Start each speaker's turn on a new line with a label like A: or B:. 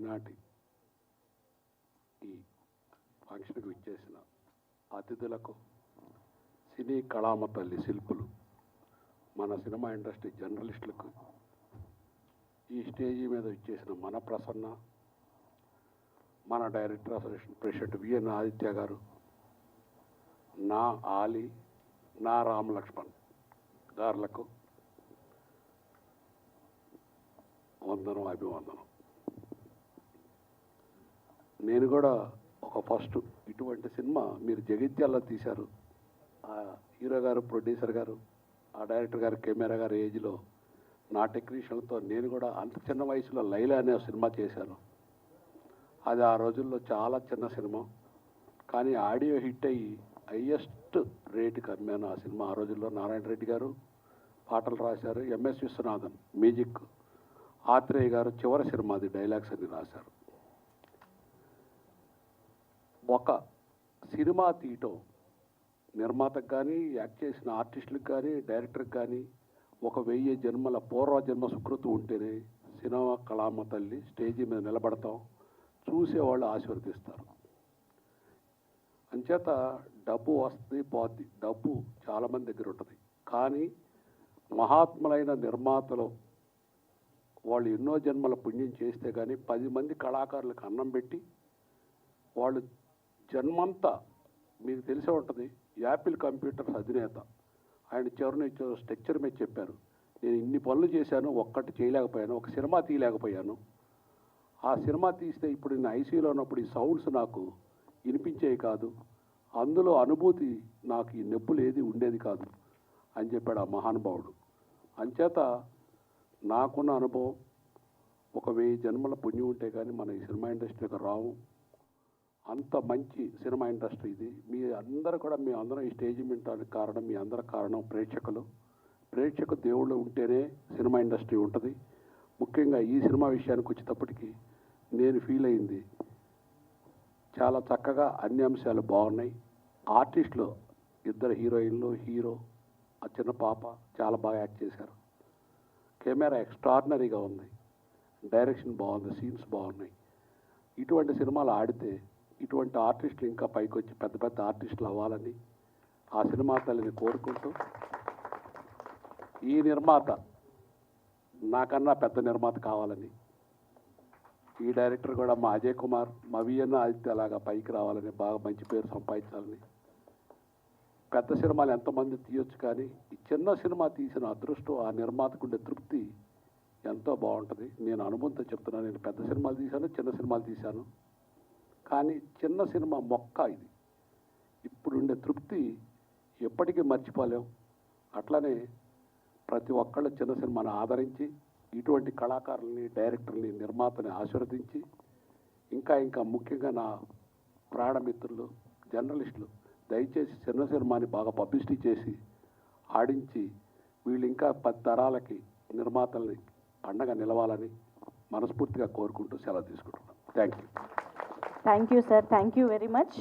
A: ఈనాటి ఈ ఫంక్షన్కి విచ్చేసిన అతిథులకు, సినీ కళామ తల్లి శిల్పులు, మన సినిమా ఇండస్ట్రీ జర్నలిస్టులకు, ఈ స్టేజీ మీద విచ్చేసిన మన ప్రసన్న, మన director association president VN Aditya garu, నా ఆలి, నా రామ్ లక్ష్మణ్ గారులకు వందనం, అభివందనం. నేను కూడా ఒక ఫస్ట్ ఇటువంటి సినిమా మీరు జగిత్యాలలో తీశారు. ఆ హీరో గారు, ప్రొడ్యూసర్ గారు, ఆ డైరెక్టర్ గారు, కెమెరా గారు ఏజ్లో నా టెక్నీషియన్లతో నేను కూడా అంత చిన్న వయసులో లైలా అనే సినిమా చేశాను. అది ఆ రోజుల్లో చాలా చిన్న సినిమా, కానీ ఆడియో హిట్ అయ్యి హయ్యెస్ట్ రేటుకి అమ్మాను ఆ సినిమా. ఆ రోజుల్లో నారాయణ రెడ్డి గారు పాటలు రాశారు, ఎంఎస్ విశ్వనాథన్ మ్యూజిక్, ఆత్రేయ గారు చివరి సినిమా అది డైలాగ్స్ అన్ని రాశారు. ఒక సినిమా తీయటం నిర్మాతకు కానీ, యాక్ట్ చేసిన ఆర్టిస్టులకు కానీ, డైరెక్టర్కి కానీ ఒక 1000 జన్మల పూర్వజన్మ సుకృతి ఉంటేనే సినిమా కళామ తల్లి స్టేజీ మీద నిలబడతాం, చూసేవాళ్ళు ఆశీర్వదిస్తారు. అంచేత డబ్బు వస్తుంది పోద్ది, డబ్బు చాలామంది దగ్గర ఉంటుంది, కానీ మహాత్ములైన నిర్మాతలు వాళ్ళు ఎన్నో జన్మల పుణ్యం చేస్తే కానీ 10 మంది కళాకారులకు అన్నం పెట్టి వాళ్ళు జన్మంతా, మీకు తెలిసే ఉంటుంది, యాపిల్ కంప్యూటర్స్ అధినేత ఆయన చివరిని స్ట్రక్చర్ మీద చెప్పారు, నేను ఇన్ని పనులు చేశాను, ఒక్కటి చేయలేకపోయాను, ఒక సినిమా తీయలేకపోయాను. ఆ సినిమా తీస్తే ఇప్పుడు నేను ఐసీయూలో ఉన్నప్పుడు ఈ సౌండ్స్ నాకు వినిపించేవి కాదు, అందులో అనుభూతి నాకు ఈ నొప్పులు ఏది ఉండేది కాదు అని చెప్పాడు ఆ మహానుభావుడు. అంచేత నాకున్న అనుభవం, ఒక 1000 జన్మల పుణ్యం ఉంటే కానీ మన ఈ సినిమా ఇండస్ట్రీకి రావు. అంత మంచి సినిమా ఇండస్ట్రీ ఇది. మీ అందరూ కూడా, మీ అందరం ఈ స్టేజ్ వినడానికి కారణం, మీ అందరి కారణం ప్రేక్షకులు. ప్రేక్షకు దేవుళ్ళు ఉంటేనే సినిమా ఇండస్ట్రీ ఉంటుంది. ముఖ్యంగా ఈ సినిమా విషయానికి వచ్చేటప్పటికి నేను ఫీల్ అయింది, చాలా చక్కగా అన్ని అంశాలు బాగున్నాయి. ఆర్టిస్టులు, 2 హీరోయిన్లు, హీరో, ఆ చిన్న పాప చాలా బాగా యాక్ట్ చేశారు. కెమెరా ఎక్స్ట్రాడినరీగా ఉంది, డైరెక్షన్ బాగుంది, సీన్స్ బాగున్నాయి. ఇటువంటి సినిమాలు ఆడితే ఇటువంటి ఆర్టిస్టులు ఇంకా పైకి వచ్చి పెద్ద పెద్ద ఆర్టిస్టులు అవ్వాలని ఆ సినిమా తల్లిని కోరుకుంటూ, ఈ నిర్మాత నాకన్నా పెద్ద నిర్మాత కావాలని, ఈ డైరెక్టర్ కూడా మా అజయ్ కుమార్, మా విఎన్ ఆదిత్య అలాగా పైకి రావాలని, బాగా మంచి పేరు సంపాదించాలని. పెద్ద సినిమాలు ఎంతమంది తీయొచ్చు, కానీ ఈ చిన్న సినిమా తీసిన అదృష్టం, ఆ నిర్మాతకు ఉండే తృప్తి ఎంతో బాగుంటుంది. నేను అనుభవంతో చెప్తున్నాను, నేను పెద్ద సినిమాలు తీశాను, చిన్న సినిమాలు తీశాను, కానీ చిన్న సినిమా మొక్క ఇది. ఇప్పుడుండే తృప్తి ఎప్పటికీ మర్చిపోలేం. అట్లనే ప్రతి ఒక్కళ్ళు చిన్న సినిమాను ఆదరించి, ఇటువంటి కళాకారుల్ని, డైరెక్టర్ని, నిర్మాతని ఆశీర్వదించి, ఇంకా ఇంకా ముఖ్యంగా నా ప్రాణమిత్రులు, జర్నలిస్టులు దయచేసి చిన్న సినిమాని బాగా పబ్లిసిటీ చేసి ఆడించి, వీళ్ళు ఇంకా 10 తరాలకి నిర్మాతల్ని అండగా నిలవాలని మనస్ఫూర్తిగా కోరుకుంటూ సెలవు తీసుకుంటున్నాను. Thank you.
B: Thank you, sir. Thank you very much.